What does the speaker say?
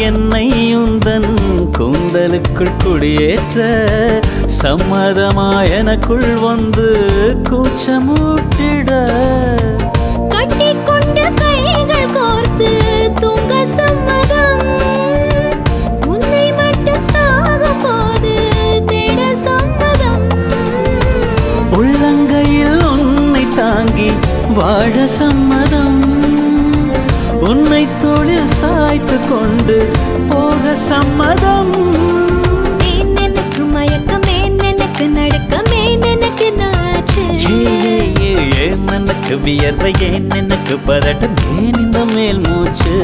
என்னை உந்தன் கூந்தலுக்குள் குடியேற்ற சம்மதமா எனக்குள் வந்து கூச்சமூட்டிட கட்டிக்கொண்டு கைகள் கோர்த்து தூங்க சம்மதம் உன்னை மட்டும் சாகும் போது தேட சம்மதம் உள்ளங்கையில் உன்னை தாங்கி வாழ சம்மதம் உன்னை தோளில் சாய்த்து கொண்டு போக சம்மதம் எனக்கு மயக்கம் எனக்கு நடுக்கம் எனக்கு நாச்சு ஏன் எனக்கு வியர்வை ஏன் எனக்கு பதட்டம் ஏன் இந்த மேல் மூச்சு